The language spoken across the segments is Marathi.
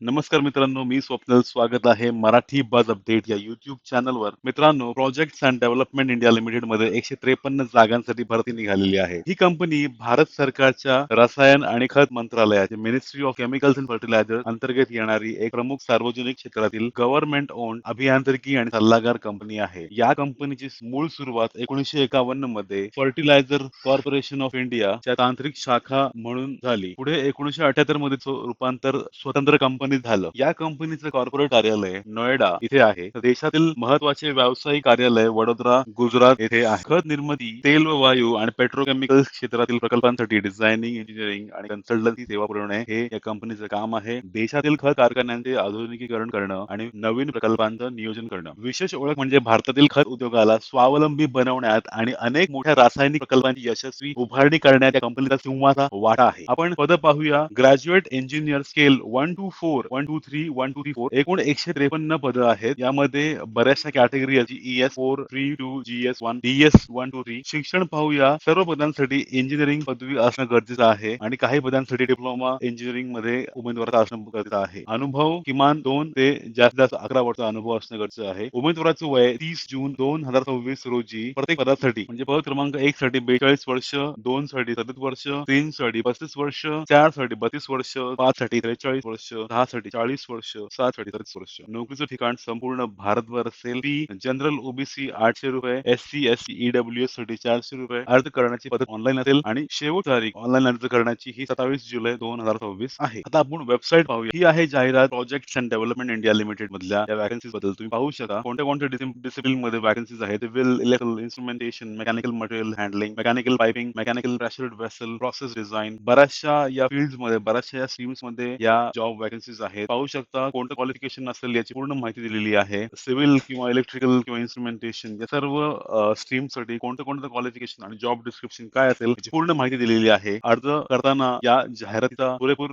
नमस्कार मित्रांनो, मी स्वप्नील. स्वागत आहे मराठी बज अपडेट या YouTube चॅनलवर. मित्रांनो, प्रोजेक्ट्स अँड डेव्हलपमेंट इंडिया लिमिटेडमध्ये 153 जागांसाठी भरती निघालेली आहे. ही कंपनी भारत सरकारच्या रसायन आणि खत मंत्रालयाचे ministry of chemicals and fertiliser अंतर्गत येणारी एक प्रमुख सार्वजनिक क्षेत्रातील गव्हर्नमेंट ओन्ड अभियांत्रिकी आणि सल्लागार कंपनी आहे. या कंपनीची मूळ सुरुवात 1951 मध्ये फर्टिलायझर कॉर्पोरेशन ऑफ इंडिया च्या तांत्रिक शाखा म्हणून झाली. पुढे 1978 मध्ये रूपांतर स्वतंत्र कंपनीत झालं. या कंपनीचं कॉर्पोरेट कार्यालय नोएडा इथे आहे. तर देशातील महत्वाचे व्यावसायिक कार्यालय वडोदरा, गुजरात येथे आहे. खत निर्मिती, तेल व वायू आणि पेट्रोकेमिकल क्षेत्रातील प्रकल्पांसाठी डिझायनिंग, इंजिनिअरिंग आणि कन्सल्टन्सी सेवा पुरवणे हे या कंपनीचं काम आहे. देशातील खत कारखान्यांचे आधुनिकीकरण करणं आणि नवीन प्रकल्पांचं नियोजन करणं. विशेष ओळख म्हणजे भारतातील खत उद्योगाला स्वावलंबी बनवण्यात आणि अनेक मोठ्या रासायनिक प्रकल्पांची यशस्वी उभारणी करण्यात या कंपनीचा सिंहाचा वाटा आहे. आपण पद पाहूया. Graduate engineer scale 1 to 4, 1 to 3, 1 to 3, 4 एकूण 153 पदं आहेत. यामध्ये बऱ्याचशा कॅटेगरी आहेत. ES 4, 3 to GS 1, DS 1 to 3. शिक्षण पाहूया. सर्व पदांसाठी इंजिनिअरिंग पदवी असणं गरजेचं आहे आणि काही पदांसाठी डिप्लोमा इंजिनिअरिंग मध्ये उमेदवाराचा असणं गरजेचं आहे. अनुभव किमान 2 ते जास्त 11 वर्ष अनुभव असणं गरजेचं आहे. उमेदवाराचं वय 30 जून 2026 रोजी प्रत्येक पदासाठी म्हणजे पद क्रमांक 1 साठी 42 वर्ष, 2 साठी 37 वर्ष, 3 साठी 35 वर्ष, 4 साठी 32 वर्ष, 5 साठी 43 वर्ष, 6 साठी 40 वर्ष, 7 साठी 30 वर्ष. नोकरीचं ठिकाण संपूर्ण भारतभर असेल. फी जनरल ओबीसी 800 रुपये, SC SC EWS साठी 400 रुपये. अर्ज करण्याची पद्धत ऑनलाईन असेल आणि शेवट तारीख ऑनलाईन अर्ज करण्याची ही 27 जुलै 2026 आहे. आता आपण वेबसाईट पाहूया. ही आहे जाहिरात projects and development India limited मधल्या या वॅकन्सीज बद्दल तुम्ही पाहू शकता. कोणत्या कोणत्या डिसिप्लिन मध्ये वॅकन्सीज आहेत. Civil, electrical, instrumentation, mechanical material handling, mechanical piping, mechanical pressure vessel, process design. बऱ्याचशा या फील्ड्स मध्ये, बऱ्याचशा या स्ट्रीम्स मध्ये या जॉब वॅकन्सीज आहेत. पाहू शकता कोणतं क्वालिफिकेशन असेल याची पूर्ण माहिती दिलेली आहे. सिव्हिल किंवा इलेक्ट्रिकल किंवा इन्स्ट्रुमेंटेशन या सर्व स्ट्रीमसाठी कोणतं कोणतं क्वालिफिकेशन आणि जॉब डिस्क्रिप्शन काय असेल याची पूर्ण माहिती दिलेली आहे. अर्ज करताना या जाहिरातीचा पुरेपूर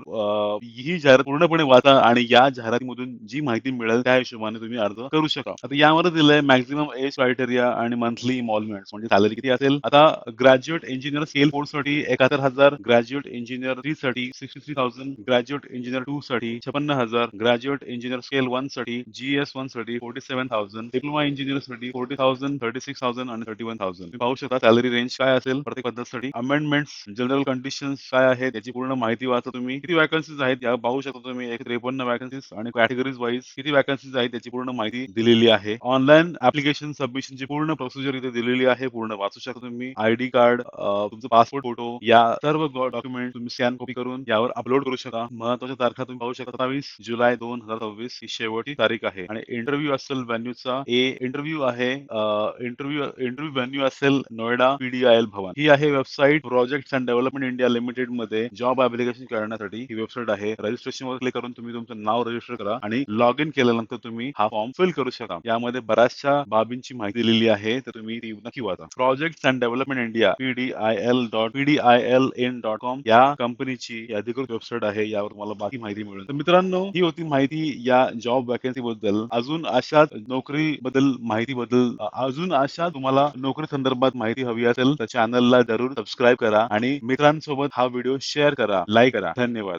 ही जाहिरात पूर्णपणे वाचा आणि या जाहिरातीमधून जी माहिती मिळेल त्या हिशोबाने तुम्ही अर्ज करू शकता. आता यामध्ये दिलंय मॅक्झिमम एज क्रायटेरिया आणि मंथली इन्व्हॉल्वमेंट म्हणजे सॅलरी किती असेल. आता ग्रॅज्युएट इंजिनियर स्केल 4 साठी 71,000, ग्रॅज्युएट इंजिनियर 3 साठी 63,000, ग्रॅज्युएट इंजिनियर 2 साठी 56,000, ग्रॅज्युएट इंजिनियर स्केल 1 साठी GS 1 साठी 47,000, डिप्लोमा इंजिनियर साठी 40,000, 36,000 आणि 31,000. तुम्ही पाहू शकता सॅलरी रेंज काय असेल प्रत्येक पद्धतीसाठी. अमेंडमेंट्स, जनरल कंडिशन्स काय आहेत याची पूर्ण माहिती वाचा तुम्ही. किती वॅकन्सीज आहेत या पाहू शकता तुम्ही. 153 वॅकन्सीज आणि कॅटेगरीज वाईज किती वॅकन्सीज आहेत याची पूर्ण माहिती दिलेली आहे. ऑनलाईन ऍप्लिकेशन सबमिशनची पूर्ण प्रोसिजर इथे दिलेली आहे. पूर्ण वाचू शकता तुम्ही. ID कार्ड, तुमचा पासपोर्ट फोटो या सर्व डॉक्युमेंट तुम्ही स्कॅन कॉपी करून यावर अपलोड करू शकता. महत्वाच्या तारखा तुम्ही पाहू शकता. 27 जुलै 2026 ही शेवटची तारीख आहे आणि इंटरव्ह्यू असेल व्हेन्यूचा इंटरव्ह्यू आहे. इंटरव्ह्यू व्हेन्यू असेल नोएडा PDIL भवन. ही आहे website. Projects and development India limited मध्ये जॉब ऍप्लिकेशन करण्यासाठी ही वेबसाईट आहे. रजिस्ट्रेशन वर क्लिक करून तुम्ही तुमचं नाव रजिस्टर करा आणि लॉग इन केल्यानंतर तुम्ही हा फॉर्म फिल करू शकता. यामध्ये बऱ्याचशा बाबींची माहिती दिलेली आहे तर तुम्ही ती नक्की वाचा. Projects and development India PDIL.PDILin.com या कंपनीची अधिकृत वेबसाईट आहे. यावर तुम्हाला बाकी माहिती मिळेल. तर मित्रांनो, ही होती माहिती या जॉब वॅकन्सी बद्दल. अजून अशाच नोकरी बद्दल माहिती बद्दल अजून अशा तुम्हाला नोकरी संदर्भात माहिती हवी असेल तर चॅनलला जरूर सबस्क्राईब करा आणि मित्रांसोबत हा व्हिडिओ शेअर करा, लाईक करा. धन्यवाद.